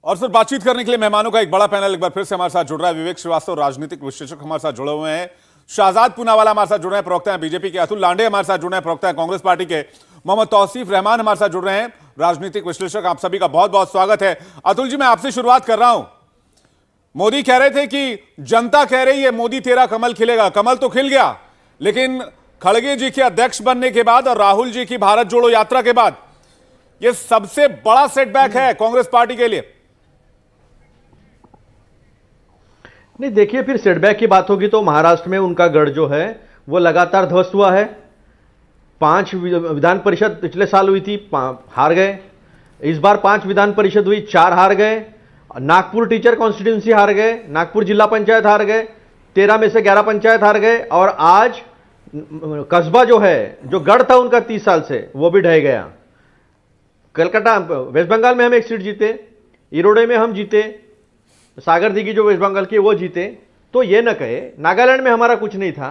और फिर बातचीत करने के लिए मेहमानों का एक बड़ा पैनल एक बार फिर से हमारे साथ जुड़ रहा है। विवेक श्रीवास्तव राजनीतिक विश्लेषक हमारे साथ जुड़े हुए हैं, शाहजाद पूनावाला हमारे साथ जुड़ रहे हैं, प्रवक्ता हैं बीजेपी के, अतुल लांडे हमारे साथ जुड़ रहे हैं, प्रवक्ता हैं कांग्रेस पार्टी के, मोहम्मद तौसीफ रहमान हमारे साथ जुड़ रहे हैं, राजनीतिक विश्लेषक। आप सभी का बहुत बहुत स्वागत है। अतुल जी, मैं आपसे शुरुआत कर रहा हूं। मोदी कह रहे थे कि जनता कह रही है मोदी तेरा कमल खिलेगा। कमल तो खिल गया, लेकिन खड़गे जी के अध्यक्ष बनने के बाद और राहुल जी की भारत जोड़ो यात्रा के बाद यह सबसे बड़ा सेटबैक है कांग्रेस पार्टी के लिए। नहीं, देखिए, फिर सेटबैक की बात होगी तो महाराष्ट्र में उनका गढ़ जो है वो लगातार ध्वस्त हुआ है। 5 विधान परिषद पिछले साल हुई थी, हार गए। इस बार 5 विधान परिषद हुई, 4 हार गए। नागपुर टीचर कॉन्स्टिट्यूंसी हार गए, नागपुर जिला पंचायत हार गए, 13 में से 11 पंचायत हार गए। और आज कस्बा जो है, जो गढ़ था उनका 30 साल से, वो भी ढह गया। कलकत्ता, वेस्ट बंगाल में हम 1 सीट जीते, इरोडे में हम जीते, सागर दिघी जो वेस्ट बंगाल की वो जीते। तो ये न कहे नागालैंड में हमारा कुछ नहीं था।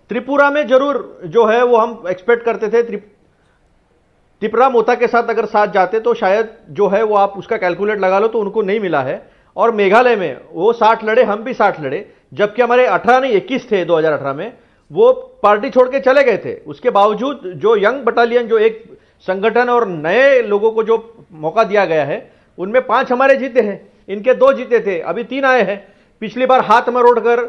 त्रिपुरा में जरूर जो है वो हम एक्सपेक्ट करते थे, त्रिपुरा मोता के साथ अगर साथ जाते तो शायद जो है वो आप उसका कैलकुलेट लगा लो तो उनको नहीं मिला है। और मेघालय में वो 60 लड़े, हम भी 60 लड़े, जबकि हमारे 18 नहीं 21 थे 2018 में, वो पार्टी छोड़ के चले गए थे। उसके बावजूद जो यंग बटालियन, जो एक संगठन और नए लोगों को जो मौका दिया गया है, उनमें 5 हमारे जीते हैं, इनके 2 जीते थे, अभी 3 आए हैं। पिछली बार हाथ मरोड़ कर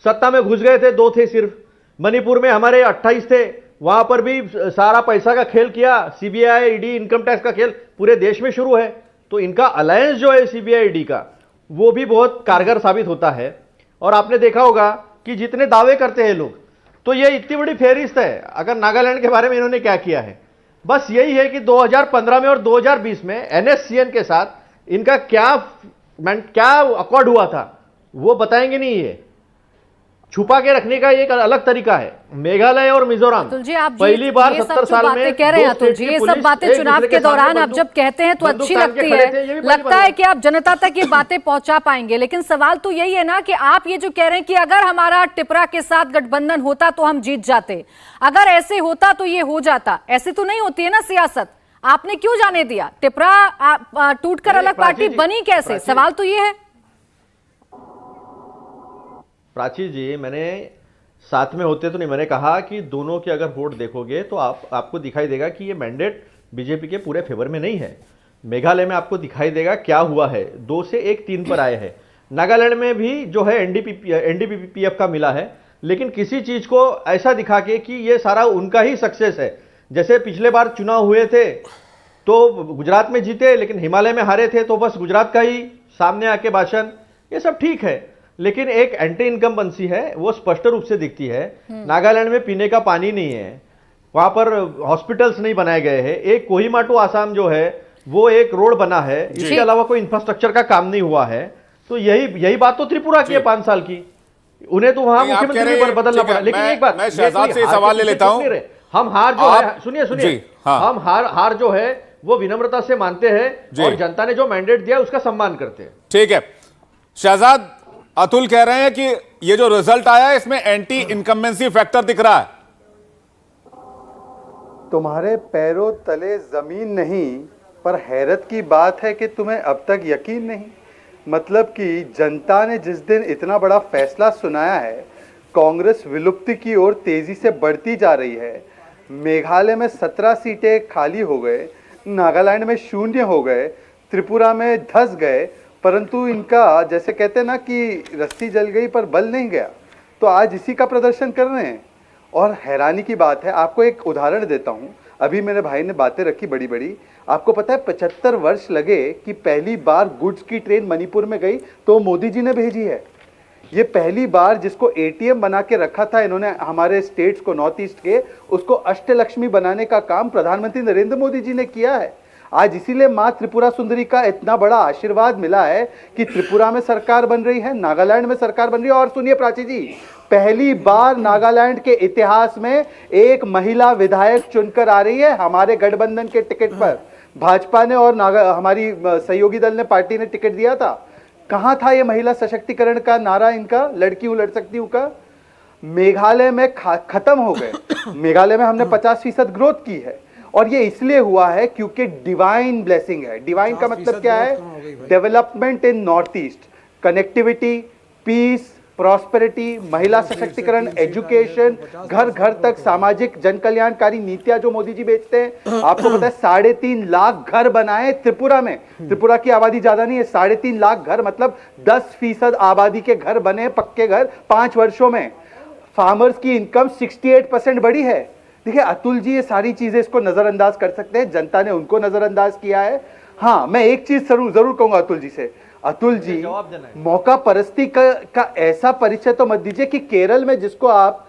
सत्ता में घुस गए थे, 2 थे सिर्फ। मणिपुर में हमारे 28 थे, वहां पर भी सारा पैसा का खेल किया, सीबीआई ईडी इनकम टैक्स का खेल पूरे देश में शुरू है। तो इनका अलायंस जो है सीबीआई ईडी का, वो भी बहुत कारगर साबित होता है। और आपने देखा होगा कि जितने दावे करते हैं लोग, तो ये इतनी बड़ी फेहरिस्त है। अगर नागालैंड के बारे में इन्होंने क्या किया है, बस यही है कि 2015 में और 2020 में एनएससीएन के साथ इनका क्या अकॉर्ड हुआ था वो बताएंगे नहीं। ये छुपा के रखने का एक अलग तरीका है। मेघालय और मिजोरम पहली बार 70 साल में कह रहे हैं अतुल जी, ये सब बातें चुनाव के दौरान आप जब कहते हैं तो अच्छी लगती है, लगता है कि आप जनता तक ये बातें पहुंचा पाएंगे। लेकिन सवाल तो यही है ना कि आप ये जो कह रहे हैं कि अगर हमारा टिपरा के साथ गठबंधन होता तो हम जीत जाते, अगर ऐसे होता तो ये हो जाता। ऐसे तो नहीं होती है ना सियासत। आपने क्यों जाने दिया? टिपरा टूटकर अलग पार्टी बनी कैसे? सवाल तो ये है। प्राची जी, मैंने साथ में होते तो नहीं, मैंने कहा कि दोनों के अगर वोट देखोगे तो आपको दिखाई देगा कि ये मैंडेट बीजेपी के पूरे फेवर में नहीं है। मेघालय में आपको दिखाई देगा क्या हुआ है, 2 से 1 3 पर आए हैं। नागालैंड में भी जो है एनडीपीपीएफ का मिला है, लेकिन किसी चीज को ऐसा दिखा के कि ये सारा उनका ही सक्सेस है। जैसे पिछले बार चुनाव हुए थे तो गुजरात में जीते, लेकिन हिमालय में हारे थे, तो बस गुजरात का ही सामने आके भाषण, ये सब ठीक है। लेकिन एक एंटी इनकम्बेंसी है, वो स्पष्ट रूप से दिखती है। नागालैंड में पीने का पानी नहीं है, वहां पर हॉस्पिटल्स नहीं बनाए गए हैं। एक कोहिमा टू आसाम जो है वो एक रोड बना है, इसके अलावा कोई इंफ्रास्ट्रक्चर का काम नहीं हुआ है। तो यही बात तो त्रिपुरा की है 5 साल की। उन्हें तो वहां मुख्यमंत्री बदलना पड़ा। लेकिन एक बात, मैं शहजाद से सवाल ले लेता हूं। हम हार जो है, सुनिए, हम हार जो है वो विनम्रता से मानते हैं और जनता ने जो मैंडेट दिया उसका सम्मान करते हैं। ठीक है शहजाद, अतुल कह रहे हैं कि ये जो रिजल्ट आया है इसमें एंटी इनकम्बेंसी फैक्टर दिख रहा है। तुम्हारे पैरों तले जमीन नहीं, पर हैरत की बात है कि तुम्हें अब तक यकीन नहीं। मतलब कि जनता ने जिस दिन इतना बड़ा फैसला सुनाया है, कांग्रेस विलुप्ति की ओर तेजी से बढ़ती जा रही है। मेघालय में 17 सीटें खाली हो गए, नागालैंड में 0 हो गए, त्रिपुरा में धंस गए, परंतु इनका जैसे कहते हैं ना कि रस्सी जल गई पर बल नहीं गया। तो आज इसी का प्रदर्शन कर रहे हैं। और हैरानी की बात है, आपको एक उदाहरण देता हूँ। अभी मेरे भाई ने बातें रखी बड़ी बड़ी। आपको पता है 75 वर्ष लगे कि पहली बार गुड्स की ट्रेन मणिपुर में गई तो मोदी जी ने भेजी है। ये पहली बार जिसको एटीएम बना के रखा था इन्होंने हमारे स्टेट्स को, नॉर्थ ईस्ट के, उसको अष्टलक्ष्मी बनाने का काम प्रधानमंत्री नरेंद्र मोदी जी ने किया है। आज इसीलिए माँ त्रिपुरा सुंदरी का इतना बड़ा आशीर्वाद मिला है कि त्रिपुरा में सरकार बन रही है, नागालैंड में सरकार बन रही है। और सुनिए प्राची जी, पहली बार नागालैंड के इतिहास में एक महिला विधायक चुनकर आ रही है हमारे गठबंधन के टिकट पर। भाजपा ने और हमारी सहयोगी दल ने, पार्टी ने टिकट दिया था। कहां था ये महिला सशक्तिकरण का नारा इनका, लड़की हूं लड़ सकती हूं का? मेघालय में खत्म हो गए। मेघालय में हमने 50% ग्रोथ की है। और ये इसलिए हुआ है क्योंकि डिवाइन ब्लेसिंग है। डिवाइन का मतलब क्या है? Development in north east, connectivity, peace, prosperity, महिला सशक्तिकरण, एजुकेशन, घर घर तक सामाजिक जन कल्याणकारी नीतियां जो मोदी जी बेचते हैं। आपको पता है 3.5 लाख घर बनाए त्रिपुरा में। त्रिपुरा की आबादी ज्यादा नहीं है, 3.5 लाख घर मतलब 10% आबादी के घर बने, पक्के घर 5 वर्षों में। फार्मर्स की इनकम 68% बढ़ी है। देखिए अतुल जी ये सारी चीजें इसको नजरअंदाज कर सकते हैं, जनता ने उनको नजरअंदाज किया है। हाँ, मैं एक चीज जरूर कहूंगा अतुल जी से, अतुल जी मौका परस्ती का ऐसा परिचय तो मत दीजिए कि केरल में जिसको आप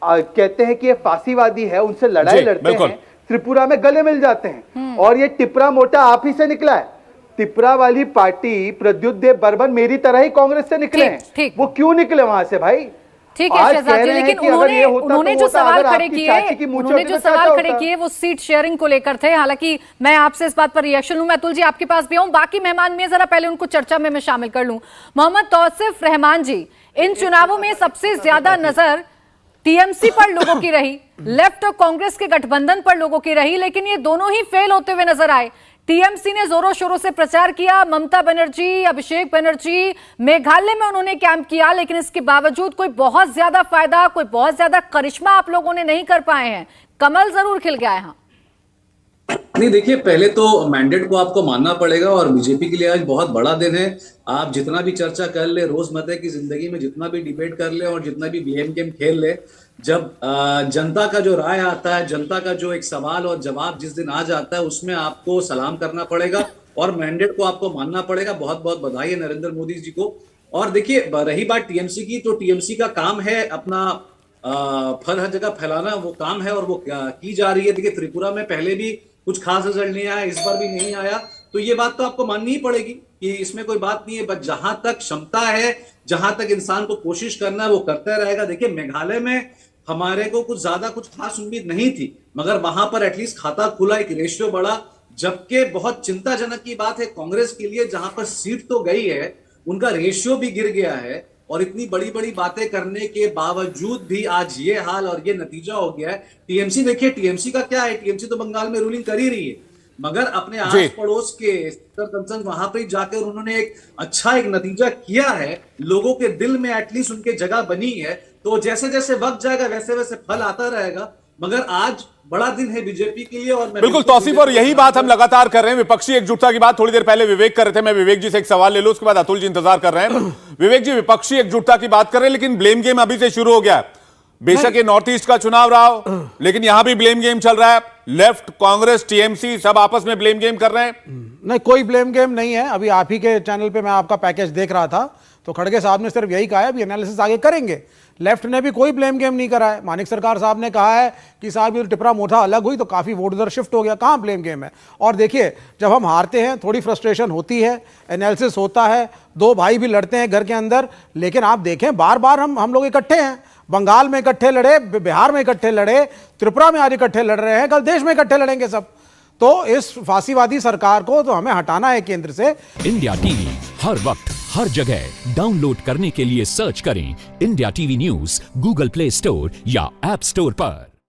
कहते हैं कि ये फांसीवादी है, उनसे लड़ाई लड़ते हैं, त्रिपुरा में गले मिल जाते हैं। और ये टिपरा मोटा आप ही से निकला है। टिपरा वाली पार्टी प्रद्युत देव बर्मन मेरी तरह ही कांग्रेस से निकले हैं। वो क्यों निकले वहां से भाई? ठीक है शहजाद जी, लेकिन उन्होंने जो सवाल खड़े किए वो सीट शेयरिंग को लेकर थे। हालांकि मैं आपसे इस बात पर रिएक्शन लूं, मैं अतुल जी आपके पास भी आऊं, बाकी मेहमान में जरा पहले उनको चर्चा में मैं शामिल कर लूं। मोहम्मद तौसीफ रहमान जी, इन चुनावों में सबसे ज्यादा नजर टीएमसी पर लोगों की रही, लेफ्ट और कांग्रेस के गठबंधन पर लोगों की रही, लेकिन ये दोनों ही फेल होते हुए नजर आए। टीएमसी ने जोरों शोरों से प्रचार किया, ममता बनर्जी, अभिषेक बनर्जी, मेघालय में उन्होंने कैंप किया, लेकिन इसके बावजूद कोई बहुत ज्यादा फायदा, कोई बहुत ज्यादा करिश्मा आप लोगों ने नहीं कर पाए हैं। कमल जरूर खिल गया है। हाँ, नहीं देखिए, पहले तो मैंडेट को आपको मानना पड़ेगा और बीजेपी के लिए आज बहुत बड़ा दिन है। आप जितना भी चर्चा कर ले, रोजमर्रा की जिंदगी में जितना भी डिबेट कर ले और जितना भी ब्लेम गेम खेल ले, जब जनता का जो राय आता है, जनता का जो एक सवाल और जवाब जिस दिन आ जाता है, उसमें आपको सलाम करना पड़ेगा और मैंडेट को आपको मानना पड़ेगा। बहुत बहुत बधाई है नरेंद्र मोदी जी को। और देखिए, रही बात टीएमसी की, तो टीएमसी का काम है अपना फल हर जगह फैलाना, वो काम है और वो की जा रही है। देखिए, त्रिपुरा में पहले भी कुछ खास रिजल्ट नहीं आया, इस बार भी नहीं आया, तो ये बात तो आपको माननी ही पड़ेगी कि इसमें कोई बात नहीं है। बट जहां तक क्षमता है, जहां तक इंसान को कोशिश करना है, वो करता रहेगा। देखिए, मेघालय में हमारे को कुछ ज्यादा कुछ खास उम्मीद नहीं थी, मगर वहां पर एटलीस्ट खाता खुला, एक रेशियो बढ़ा। जबकि बहुत चिंताजनक की बात है कांग्रेस के लिए, जहां पर सीट तो गई है, उनका रेशियो भी गिर गया है। और इतनी बड़ी बड़ी बातें करने के बावजूद भी आज ये हाल और ये नतीजा हो गया है। टीएमसी, देखिए टीएमसी का क्या है, टीएमसी तो बंगाल में रूलिंग कर ही रही है, मगर अपने आस पड़ोस के कंसर्न वहां पर जाकर उन्होंने एक अच्छा एक नतीजा किया है। लोगों के दिल में एटलीस्ट उनके जगह बनी है। तो जैसे जैसे वक्त जाएगा वैसे वैसे फल आता रहेगा, मगर आज बड़ा दिन है बीजेपी के लिए। और बिल्कुल तौसीफ, और यही बात हम लगातार कर रहे हैं। विपक्षी एकजुटता की बात थोड़ी देर पहले विवेक कर रहे थे, मैं विवेक जी से एक सवाल ले लूं, उसके बाद अतुल जी इंतजार कर रहे हैं। विवेक जी, विपक्षी एकजुटता की बात कर रहे हैं, लेकिन ब्लेम गेम अभी से शुरू हो गया। बेशक ये नॉर्थ ईस्ट का चुनाव रहा हो, लेकिन यहां भी ब्लेम गेम चल रहा है। लेफ्ट, कांग्रेस, टीएमसी सब आपस में ब्लेम गेम कर रहे हैं। नहीं, कोई ब्लेम गेम नहीं है। अभी आप ही के चैनल पे मैं आपका पैकेज देख रहा था, तो खड़गे साहब ने सिर्फ यही कहा है, अभी एनालिसिस आगे करेंगे। लेफ्ट ने भी कोई ब्लेम गेम नहीं करा है। मानिक सरकार साहब ने कहा है कि साहब ये टिपरा मोटा अलग हुई तो काफ़ी वोट उधर शिफ्ट हो गया, कहाँ ब्लेम गेम है। और देखिए, जब हम हारते हैं थोड़ी फ्रस्ट्रेशन होती है, एनालिसिस होता है, दो भाई भी लड़ते हैं घर के अंदर, लेकिन आप देखें बार बार हम लोग इकट्ठे हैं। बंगाल में इकट्ठे लड़े, बिहार में इकट्ठे लड़े, त्रिपुरा में आज इकट्ठे लड़ रहे हैं, कल देश में इकट्ठे लड़ेंगे सब। तो इस फांसीवादी सरकार को तो हमें हटाना है केंद्र से। इंडिया टीवी हर वक्त हर जगह डाउनलोड करने के लिए सर्च करें India TV news Google play store या ऐप स्टोर पर।